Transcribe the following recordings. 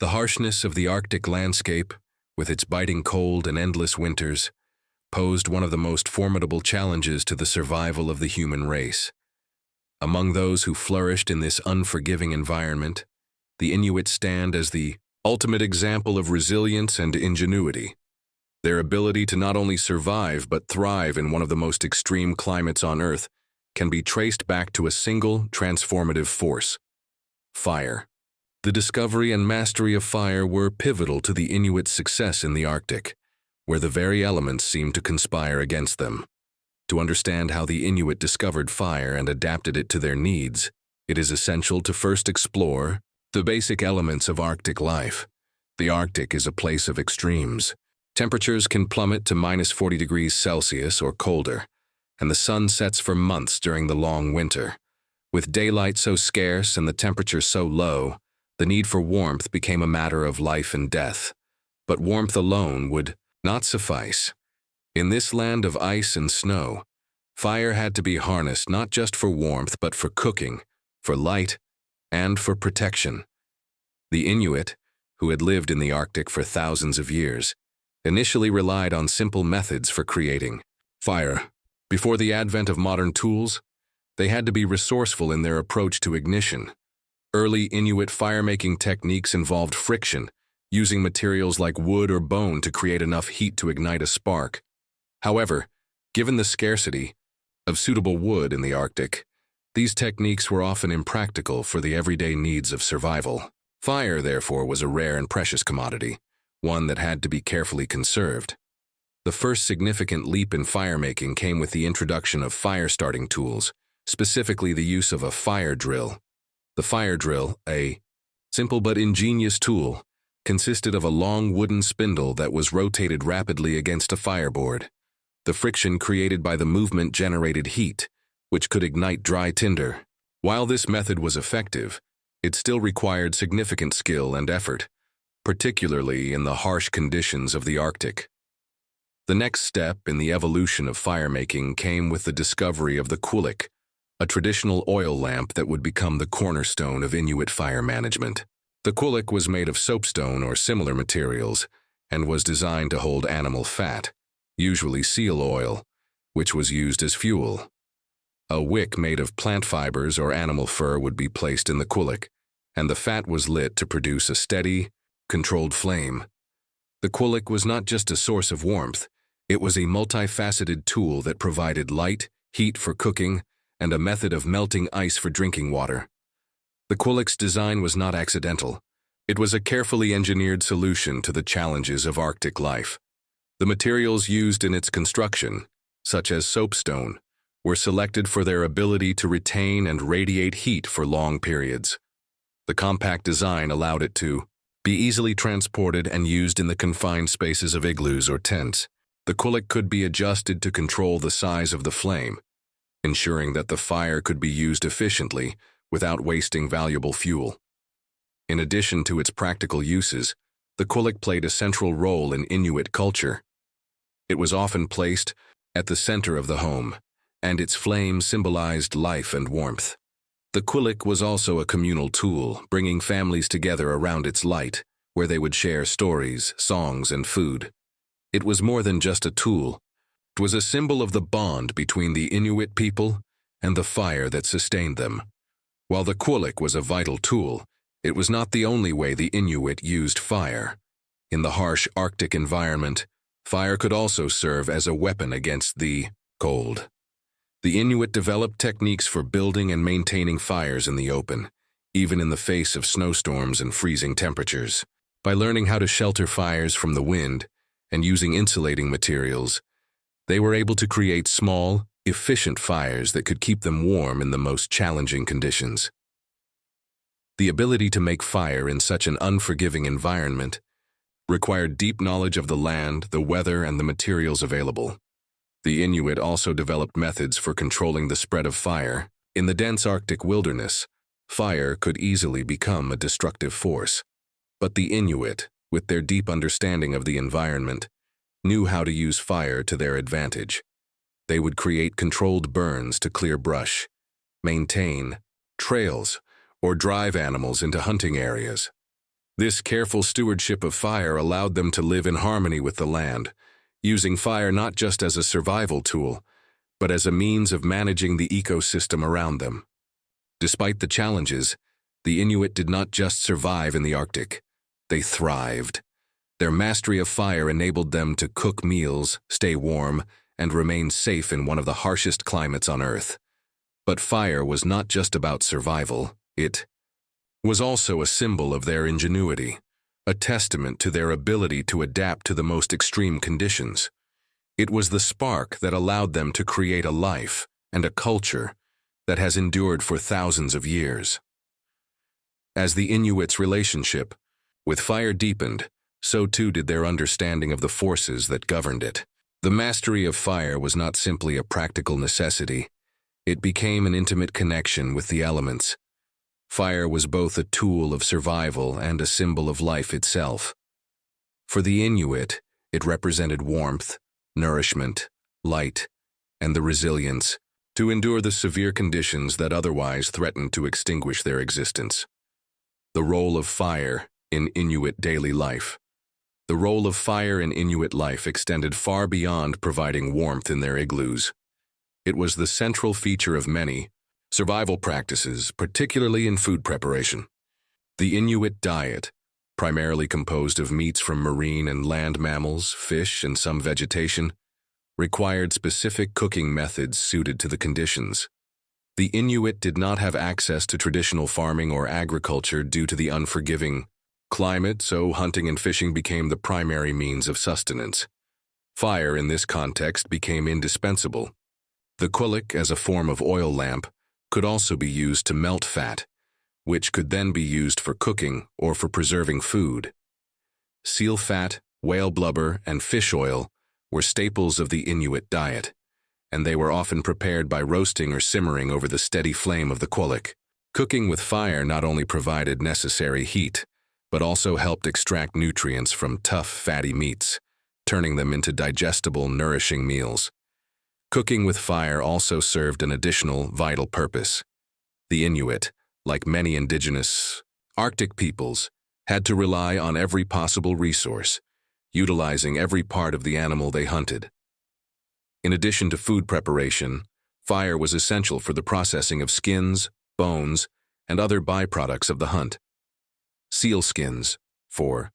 The harshness of the Arctic landscape, with its biting cold and endless winters, posed one of the most formidable challenges to the survival of the human race. Among those who flourished in this unforgiving environment, the Inuit stand as the ultimate example of resilience and ingenuity. Their ability to not only survive but thrive in one of the most extreme climates on Earth can be traced back to a single transformative force: fire. The discovery and mastery of fire were pivotal to the Inuit success in the Arctic, where the very elements seemed to conspire against them. To understand how the Inuit discovered fire and adapted it to their needs, it is essential to first explore the basic elements of Arctic life. The Arctic is a place of extremes. Temperatures can plummet to -40 degrees Celsius or colder, and the sun sets for months during the long winter. With daylight so scarce and the temperature so low, the need for warmth became a matter of life and death. But warmth alone would not suffice. In this land of ice and snow, fire had to be harnessed not just for warmth but for cooking, for light, and for protection. The Inuit, who had lived in the Arctic for thousands of years, initially relied on simple methods for creating fire. Before the advent of modern tools, they had to be resourceful in their approach to ignition. Early Inuit fire-making techniques involved friction, using materials like wood or bone to create enough heat to ignite a spark. However, given the scarcity of suitable wood in the Arctic, these techniques were often impractical for the everyday needs of survival. Fire, therefore, was a rare and precious commodity, one that had to be carefully conserved. The first significant leap in firemaking came with the introduction of fire-starting tools, specifically the use of a fire drill. The fire drill, a simple but ingenious tool, consisted of a long wooden spindle that was rotated rapidly against a fireboard. The friction created by the movement generated heat, which could ignite dry tinder. While this method was effective, it still required significant skill and effort, particularly in the harsh conditions of the Arctic. The next step in the evolution of firemaking came with the discovery of the Qulliq, a traditional oil lamp that would become the cornerstone of Inuit fire management. The Qulliq was made of soapstone or similar materials and was designed to hold animal fat, usually seal oil, which was used as fuel. A wick made of plant fibers or animal fur would be placed in the Qulliq, and the fat was lit to produce a steady, controlled flame. The Qulliq was not just a source of warmth, it was a multifaceted tool that provided light, heat for cooking, and a method of melting ice for drinking water. The Qulliq's design was not accidental. It was a carefully engineered solution to the challenges of Arctic life. The materials used in its construction, such as soapstone, were selected for their ability to retain and radiate heat for long periods. The compact design allowed it to be easily transported and used in the confined spaces of igloos or tents. The Qulliq could be adjusted to control the size of the flame, ensuring that the fire could be used efficiently without wasting valuable fuel. In addition to its practical uses, the Qulliq played a central role in Inuit culture. It was often placed at the center of the home, and its flame symbolized life and warmth. The Qulliq was also a communal tool, bringing families together around its light, where they would share stories, songs, and food. It was more than just a tool. It was a symbol of the bond between the Inuit people and the fire that sustained them. While the Qulliq was a vital tool, it was not the only way the Inuit used fire. In the harsh Arctic environment, fire could also serve as a weapon against the cold. The Inuit developed techniques for building and maintaining fires in the open, even in the face of snowstorms and freezing temperatures. By learning how to shelter fires from the wind and using insulating materials, they were able to create small, efficient fires that could keep them warm in the most challenging conditions. The ability to make fire in such an unforgiving environment required deep knowledge of the land, the weather, and the materials available. The Inuit also developed methods for controlling the spread of fire. In the dense Arctic wilderness, fire could easily become a destructive force. But the Inuit, with their deep understanding of the environment, knew how to use fire to their advantage. They would create controlled burns to clear brush, maintain trails, or drive animals into hunting areas. This careful stewardship of fire allowed them to live in harmony with the land, using fire not just as a survival tool, but as a means of managing the ecosystem around them. Despite the challenges, the Inuit did not just survive in the Arctic. They thrived. Their mastery of fire enabled them to cook meals, stay warm, and remain safe in one of the harshest climates on Earth. But fire was not just about survival, it was also a symbol of their ingenuity, a testament to their ability to adapt to the most extreme conditions. It was the spark that allowed them to create a life and a culture that has endured for thousands of years. As the Inuits' relationship with fire deepened, so too did their understanding of the forces that governed it. The mastery of fire was not simply a practical necessity. It became an intimate connection with the elements. Fire was both a tool of survival and a symbol of life itself. For the Inuit, it represented warmth, nourishment, light, and the resilience to endure the severe conditions that otherwise threatened to extinguish their existence. The role of fire in Inuit daily life. The role of fire in Inuit life extended far beyond providing warmth in their igloos. It was the central feature of many survival practices, particularly in food preparation. The Inuit diet, primarily composed of meats from marine and land mammals, fish, and some vegetation, required specific cooking methods suited to the conditions. The Inuit did not have access to traditional farming or agriculture due to the unforgiving climate, so hunting and fishing became the primary means of sustenance. Fire in this context became indispensable. The Qulliq, as a form of oil lamp, could also be used to melt fat, which could then be used for cooking or for preserving food. Seal fat, whale blubber, and fish oil were staples of the Inuit diet, and they were often prepared by roasting or simmering over the steady flame of the Qulliq. Cooking with fire not only provided necessary heat, but also helped extract nutrients from tough, fatty meats, turning them into digestible, nourishing meals. Cooking with fire also served an additional vital purpose. The Inuit, like many indigenous Arctic peoples, had to rely on every possible resource, utilizing every part of the animal they hunted. In addition to food preparation, fire was essential for the processing of skins, bones, and other byproducts of the hunt. Seal skins, for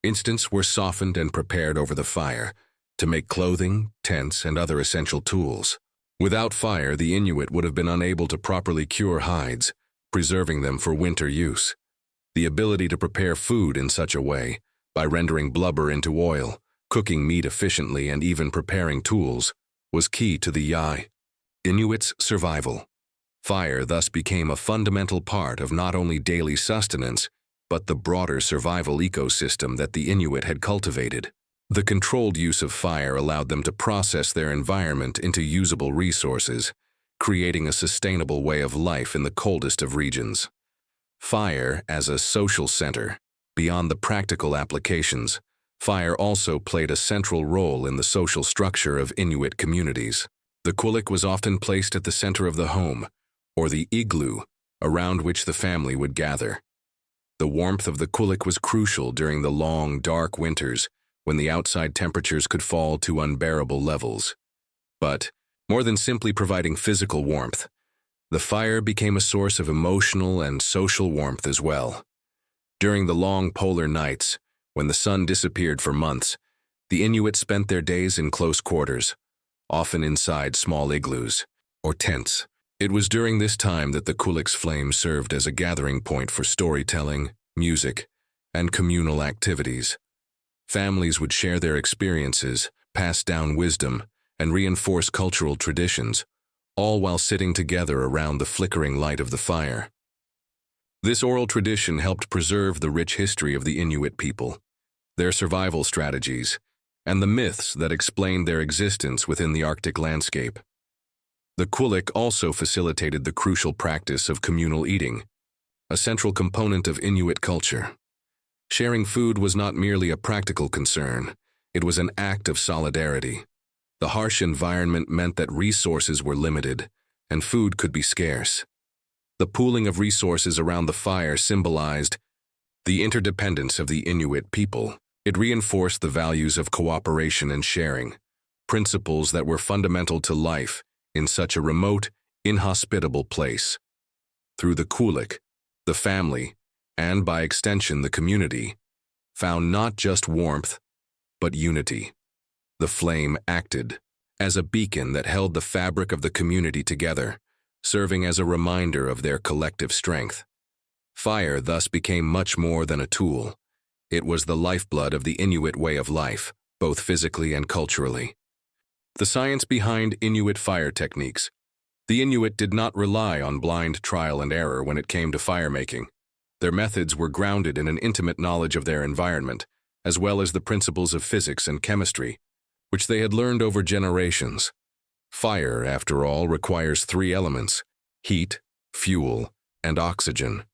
instance, were softened and prepared over the fire to make clothing, tents, and other essential tools. Without fire, the Inuit would have been unable to properly cure hides, preserving them for winter use. The ability to prepare food in such a way, by rendering blubber into oil, cooking meat efficiently, and even preparing tools, was key to the Inuits' survival. Fire thus became a fundamental part of not only daily sustenance, but the broader survival ecosystem that the Inuit had cultivated. The controlled use of fire allowed them to process their environment into usable resources, creating a sustainable way of life in the coldest of regions. Fire as a social center. Beyond the practical applications, fire also played a central role in the social structure of Inuit communities. The Qulliq was often placed at the center of the home, or the igloo, around which the family would gather. The warmth of the Qulliq was crucial during the long, dark winters when the outside temperatures could fall to unbearable levels. But, more than simply providing physical warmth, the fire became a source of emotional and social warmth as well. During the long polar nights, when the sun disappeared for months, the Inuit spent their days in close quarters, often inside small igloos, or tents. It was during this time that the Qulliq's flame served as a gathering point for storytelling, music, and communal activities. Families would share their experiences, pass down wisdom, and reinforce cultural traditions, all while sitting together around the flickering light of the fire. This oral tradition helped preserve the rich history of the Inuit people, their survival strategies, and the myths that explained their existence within the Arctic landscape. The Qulliq also facilitated the crucial practice of communal eating, a central component of Inuit culture. Sharing food was not merely a practical concern, it was an act of solidarity. The harsh environment meant that resources were limited, and food could be scarce. The pooling of resources around the fire symbolized The interdependence of the Inuit people. It reinforced the values of cooperation and sharing, principles that were fundamental to life in such a remote, inhospitable place. Through the Qulliq, the family, and by extension the community, found not just warmth, but unity. The flame acted as a beacon that held the fabric of the community together, serving as a reminder of their collective strength. Fire thus became much more than a tool. It was the lifeblood of the Inuit way of life, both physically and culturally. The science behind Inuit fire techniques. The Inuit did not rely on blind trial and error when it came to fire-making. Their methods were grounded in an intimate knowledge of their environment, as well as the principles of physics and chemistry, which they had learned over generations. Fire, after all, requires three elements: heat, fuel, and oxygen.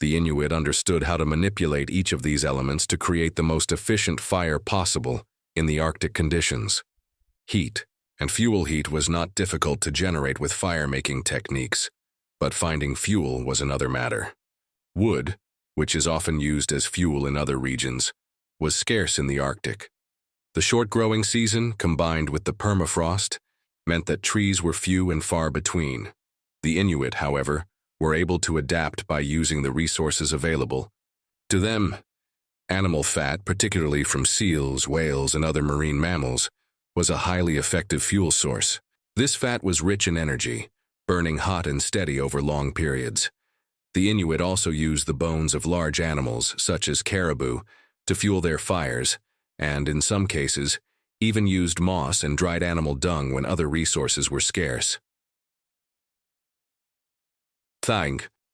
The Inuit understood how to manipulate each of these elements to create the most efficient fire possible in the Arctic conditions. Heat and fuel. Heat was not difficult to generate with fire-making techniques, but finding fuel was another matter. Wood, which is often used as fuel in other regions, was scarce in the Arctic. The short growing season, combined with the permafrost, meant that trees were few and far between. The Inuit, however, were able to adapt by using the resources available. To them, animal fat, particularly from seals, whales, and other marine mammals, was a highly effective fuel source. This fat was rich in energy, burning hot and steady over long periods. The Inuit also used the bones of large animals, such as caribou, to fuel their fires, and, in some cases, even used moss and dried animal dung when other resources were scarce.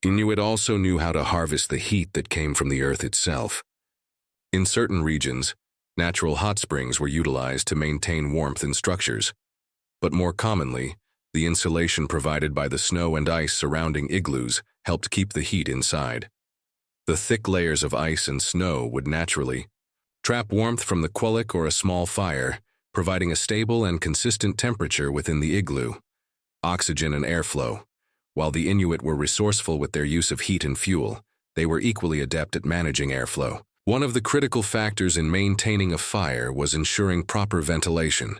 Inuit also knew how to harvest the heat that came from the earth itself. In certain regions, natural hot springs were utilized to maintain warmth in structures, but more commonly, the insulation provided by the snow and ice surrounding igloos helped keep the heat inside. The thick layers of ice and snow would naturally trap warmth from the Qulliq or a small fire, providing a stable and consistent temperature within the igloo. Oxygen and airflow. While the Inuit were resourceful with their use of heat and fuel, they were equally adept at managing airflow. One of the critical factors in maintaining a fire was ensuring proper ventilation.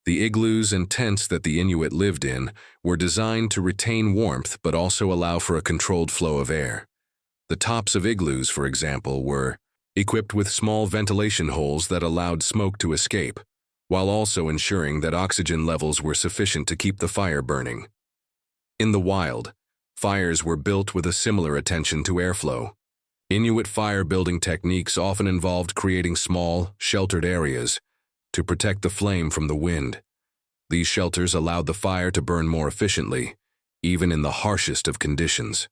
The igloos and tents that the Inuit lived in were designed to retain warmth but also allow for a controlled flow of air. The tops of igloos, for example, were equipped with small ventilation holes that allowed smoke to escape, while also ensuring that oxygen levels were sufficient to keep the fire burning. In the wild, fires were built with a similar attention to airflow. Inuit fire-building techniques often involved creating small, sheltered areas to protect the flame from the wind. These shelters allowed the fire to burn more efficiently, even in the harshest of conditions.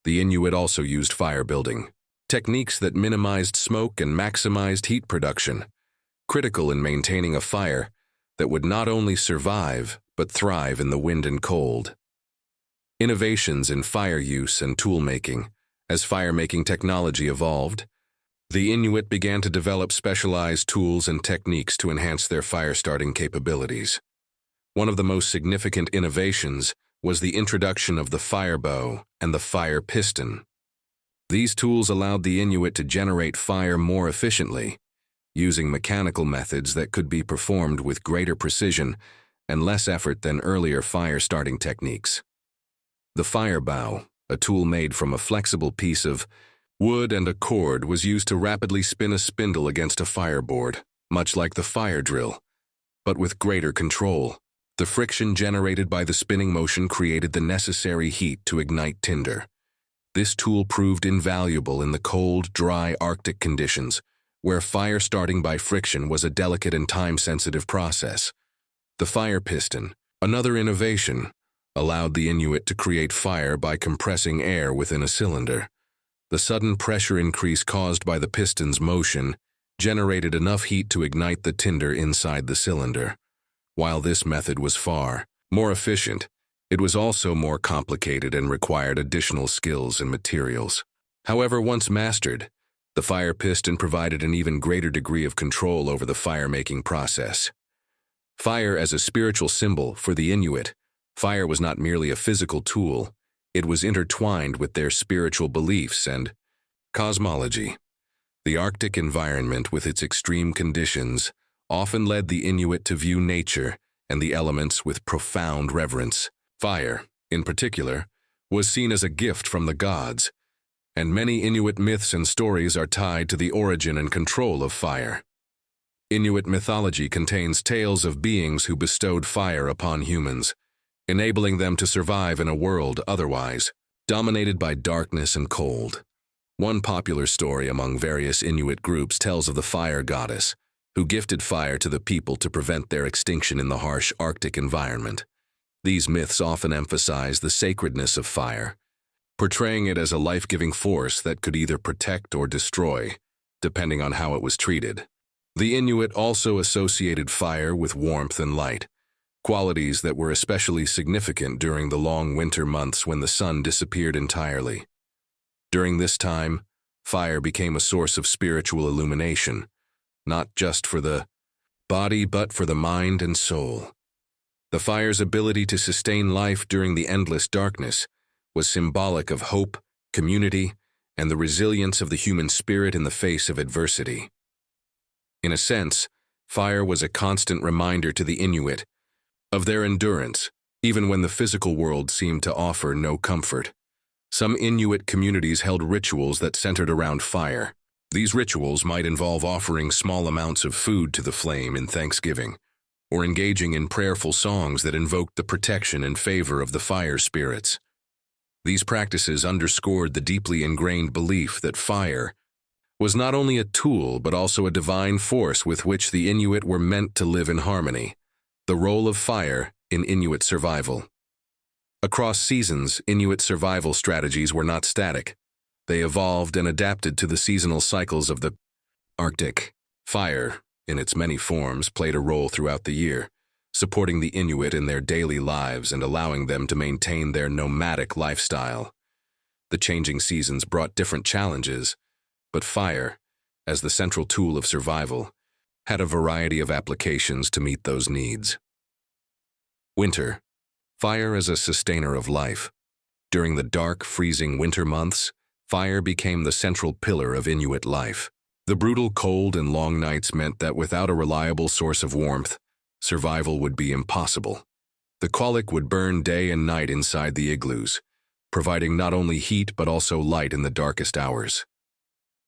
The Inuit also used fire-building techniques that minimized smoke and maximized heat production, critical in maintaining a fire that would not only survive but thrive in the wind and cold. Innovations in fire use and tool-making. As fire-making technology evolved, the Inuit began to develop specialized tools and techniques to enhance their fire-starting capabilities. One of the most significant innovations was the introduction of the fire bow and the fire piston. These tools allowed the Inuit to generate fire more efficiently, using mechanical methods that could be performed with greater precision and less effort than earlier fire-starting techniques. The fire bow, a tool made from a flexible piece of wood and a cord, was used to rapidly spin a spindle against a fireboard, much like the fire drill, but with greater control. The friction generated by the spinning motion created the necessary heat to ignite tinder. This tool proved invaluable in the cold, dry Arctic conditions, where fire starting by friction was a delicate and time-sensitive process. The fire piston, another innovation, allowed the Inuit to create fire by compressing air within a cylinder. The sudden pressure increase caused by the piston's motion generated enough heat to ignite the tinder inside the cylinder. While this method was far more efficient, it was also more complicated and required additional skills and materials. However, once mastered, the fire piston provided an even greater degree of control over the fire-making process. Fire as a spiritual symbol for the Inuit. Fire was not merely a physical tool, it was intertwined with their spiritual beliefs and Cosmology. The Arctic environment with its extreme conditions often led the Inuit to view nature and the elements with profound reverence. Fire, in particular, was seen as a gift from the gods, and many Inuit myths and stories are tied to the origin and control of fire. Inuit mythology contains tales of beings who bestowed fire upon humans, enabling them to survive in a world otherwise dominated by darkness and cold. One popular story among various Inuit groups tells of the fire goddess, who gifted fire to the people to prevent their extinction in the harsh Arctic environment. These myths often emphasize the sacredness of fire, portraying it as a life-giving force that could either protect or destroy, depending on how it was treated. The Inuit also associated fire with warmth and light, qualities that were especially significant during the long winter months when the sun disappeared entirely. During this time, fire became a source of spiritual illumination, not just for the body but for the mind and soul. The fire's ability to sustain life during the endless darkness was symbolic of hope, community, and the resilience of the human spirit in the face of adversity. In a sense, fire was a constant reminder to the Inuit of their endurance, even when the physical world seemed to offer no comfort. Some Inuit communities held rituals that centered around fire. These rituals might involve offering small amounts of food to the flame in thanksgiving, or engaging in prayerful songs that invoked the protection and favor of the fire spirits. These practices underscored the deeply ingrained belief that fire was not only a tool but also a divine force with which the Inuit were meant to live in harmony. The role of fire in Inuit survival. Across seasons, Inuit survival strategies were not static. They evolved and adapted to the seasonal cycles of the Arctic. Fire, in its many forms, played a role throughout the year, supporting the Inuit in their daily lives and allowing them to maintain their nomadic lifestyle. The changing seasons brought different challenges, but fire, as the central tool of survival, had a variety of applications to meet those needs. Winter. Fire as a sustainer of life. During the dark, freezing winter months, fire became the central pillar of Inuit life. The brutal cold and long nights meant that without a reliable source of warmth, survival would be impossible. The Qulliq would burn day and night inside the igloos, providing not only heat but also light in the darkest hours.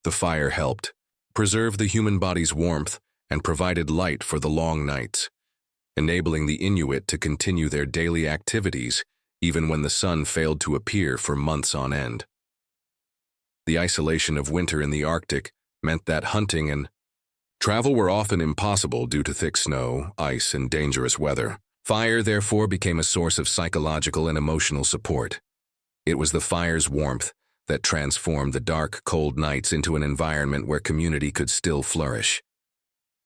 The fire helped preserve the human body's warmth and provided light for the long nights, enabling the Inuit to continue their daily activities even when the sun failed to appear for months on end. The isolation of winter in the Arctic meant that hunting and travel were often impossible due to thick snow, ice, and dangerous weather. Fire, therefore, became a source of psychological and emotional support. It was the fire's warmth that transformed the dark, cold nights into an environment where community could still flourish.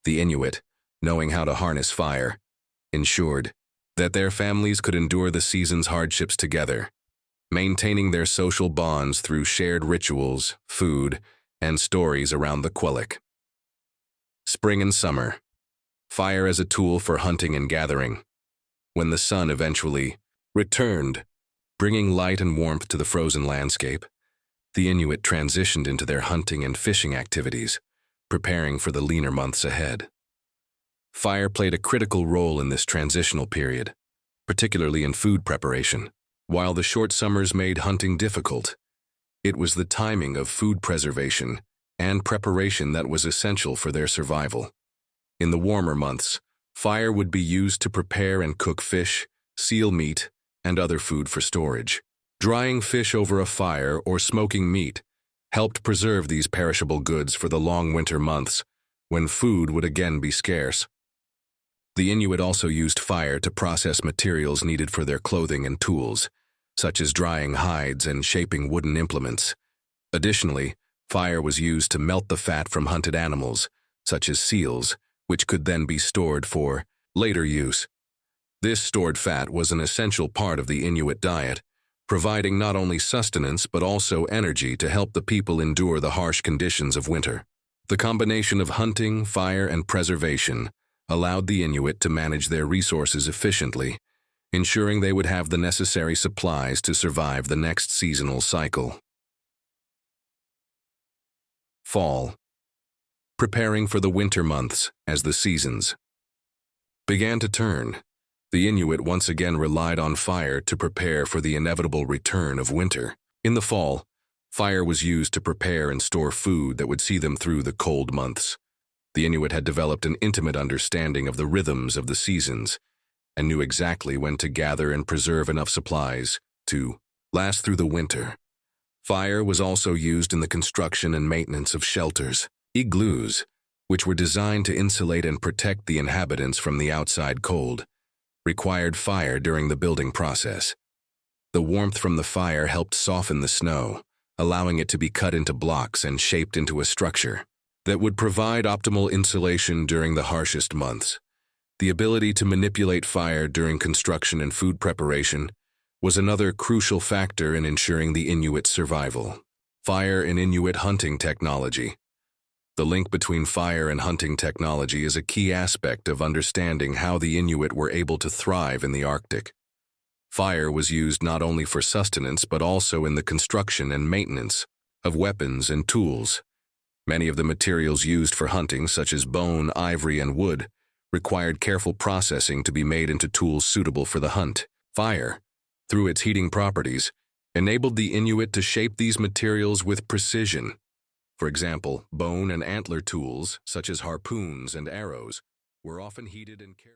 The Inuit, knowing how to harness fire, ensured that their families could endure the season's hardships together, maintaining their social bonds through shared rituals, food, and stories around the Qulliq. Spring and summer. Fire as a tool for hunting and gathering. When the sun eventually returned, bringing light and warmth to the frozen landscape, the Inuit transitioned into their hunting and fishing activities, preparing for the leaner months ahead. Fire played a critical role in this transitional period, particularly in food preparation. While the short summers made hunting difficult, it was the timing of food preservation and preparation that was essential for their survival. In the warmer months, fire would be used to prepare and cook fish, seal meat, and other food for storage. Drying fish over a fire or smoking meat helped preserve these perishable goods for the long winter months when food would again be scarce. The Inuit also used fire to process materials needed for their clothing and tools, such as drying hides and shaping wooden implements. Additionally, fire was used to melt the fat from hunted animals, such as seals, which could then be stored for later use. This stored fat was an essential part of the Inuit diet, providing not only sustenance but also energy to help the people endure the harsh conditions of winter. The combination of hunting, fire, and preservation allowed the Inuit to manage their resources efficiently, ensuring they would have the necessary supplies to survive the next seasonal cycle. Fall. Preparing for the winter months as the seasons began to turn, the Inuit once again relied on fire to prepare for the inevitable return of winter. In the fall, fire was used to prepare and store food that would see them through the cold months. The Inuit had developed an intimate understanding of the rhythms of the seasons and knew exactly when to gather and preserve enough supplies to last through the winter. Fire was also used in the construction and maintenance of shelters, igloos, which were designed to insulate and protect the inhabitants from the outside cold, required fire during the building process. The warmth from the fire helped soften the snow, allowing it to be cut into blocks and shaped into a structure that would provide optimal insulation during the harshest months. The ability to manipulate fire during construction and food preparation was another crucial factor in ensuring the Inuit survival. Fire and Inuit hunting technology. The link between fire and hunting technology is a key aspect of understanding how the Inuit were able to thrive in the Arctic. Fire was used not only for sustenance but also in the construction and maintenance of weapons and tools. Many of the materials used for hunting, such as bone, ivory, and wood, required careful processing to be made into tools suitable for the hunt. Fire, through its heating properties, enabled the Inuit to shape these materials with precision. For example, bone and antler tools, such as harpoons and arrows, were often heated and carefully